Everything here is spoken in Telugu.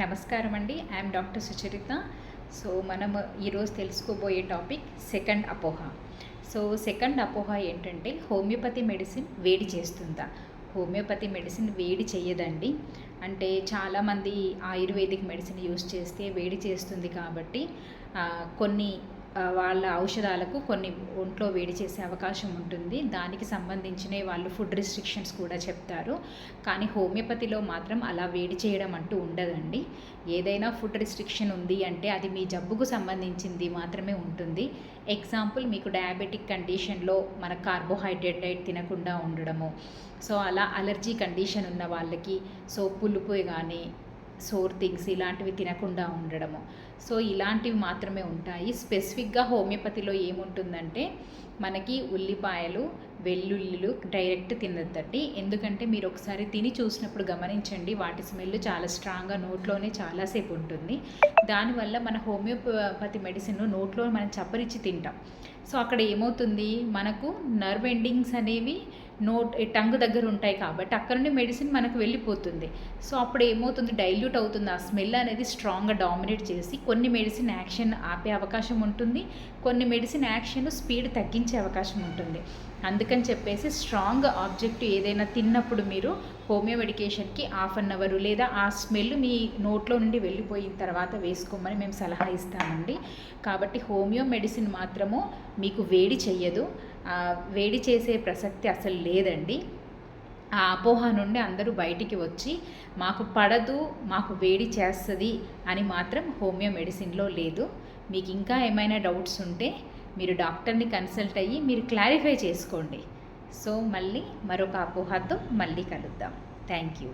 నమస్కారం అండి. I'm doctor Sucharitha. సో మనం ఈరోజు తెలుసుకోబోయే టాపిక్ సెకండ్ అపోహ. సో సెకండ్ అపోహ ఏంటంటే హోమియోపతి మెడిసిన్ వేడి చేస్తుందా? హోమియోపతి మెడిసిన్ వేడి చేయదండి. అంటే చాలామంది ఆయుర్వేదిక్ మెడిసిన్ యూస్ చేస్తే వేడి చేస్తుంది కాబట్టి కొన్ని వాళ్ళ ఔషధాలకు కొన్ని ఒంట్లో వేడి చేసే అవకాశం ఉంటుంది. దానికి సంబంధించిన వాళ్ళు ఫుడ్ రిస్ట్రిక్షన్స్ కూడా చెప్తారు. కానీ హోమియోపతిలో మాత్రం అలా వేడి చేయడం అంటూ ఉండదండి. ఏదైనా ఫుడ్ రిస్ట్రిక్షన్ ఉంది అంటే అది మీ జబ్బుకు సంబంధించింది మాత్రమే ఉంటుంది. ఎగ్జాంపుల్, మీకు డయాబెటిక్ కండిషన్లో మన కార్బోహైడ్రేట్ డైట్ తినకుండా ఉండడము, సో అలా అలర్జీ కండిషన్ ఉన్న వాళ్ళకి సో పులుపు కానీ సోర్ థింగ్స్ ఇలాంటివి తినకుండా ఉండడము, సో ఇలాంటివి మాత్రమే ఉంటాయి. స్పెసిఫిక్గా హోమియోపతిలో ఏముంటుందంటే మనకి ఉల్లిపాయలు, వెల్లుల్లిలు డైరెక్ట్ తినద్దండి. ఎందుకంటే మీరు ఒకసారి తిని చూసినప్పుడు గమనించండి, వాటి స్మెల్ చాలా స్ట్రాంగ్గా నోట్లోనే చాలాసేపు ఉంటుంది. దానివల్ల మన హోమియోపతి మెడిసిన్ నోట్లో మనం చప్పరిచ్చి తింటాం. సో అక్కడ ఏమవుతుంది, మనకు నర్వ్ ఎండింగ్స్ అనేవి టంగ్ దగ్గర ఉంటాయి కాబట్టి అక్కడ నుండి మెడిసిన్ మనకు వెళ్ళిపోతుంది. సో అప్పుడు ఏమవుతుంది, డైల్యూట్ అవుతుంది. ఆ స్మెల్ అనేది స్ట్రాంగ్గా డామినేట్ చేసి కొన్ని మెడిసిన్ యాక్షన్ ఆపే అవకాశం ఉంటుంది, కొన్ని మెడిసిన్ యాక్షన్ స్పీడ్ తగ్గించే అవకాశం ఉంటుంది. అందుకని చెప్పేసి స్ట్రాంగ్ ఆబ్జెక్ట్ ఏదైనా తిన్నప్పుడు మీరు హోమియో మెడికేషన్కి 1/2 అవర్ లేదా ఆ స్మెల్ మీ నోట్లో నుండి వెళ్ళిపోయిన తర్వాత వేసుకోమని మేము సలహా ఇస్తామండి. కాబట్టి హోమియో మెడిసిన్ మాత్రము మీకు వేడి చెయ్యదు, వేడి చేసే ప్రసక్తి అసలు లేదండి. ఆ అపోహ నుండి అందరూ బయటికి వచ్చి మాకు పడదు, మాకు వేడి చేస్తుంది అని మాత్రం హోమియో మెడిసిన్లో లేదు. మీకు ఇంకా ఏమైనా డౌట్స్ ఉంటే మీరు డాక్టర్ని కన్సల్ట్ అయ్యి మీరు క్లారిఫై చేసుకోండి. సో మళ్ళీ మరొక అపోహతో మళ్ళీ కలుద్దాం. Thank you.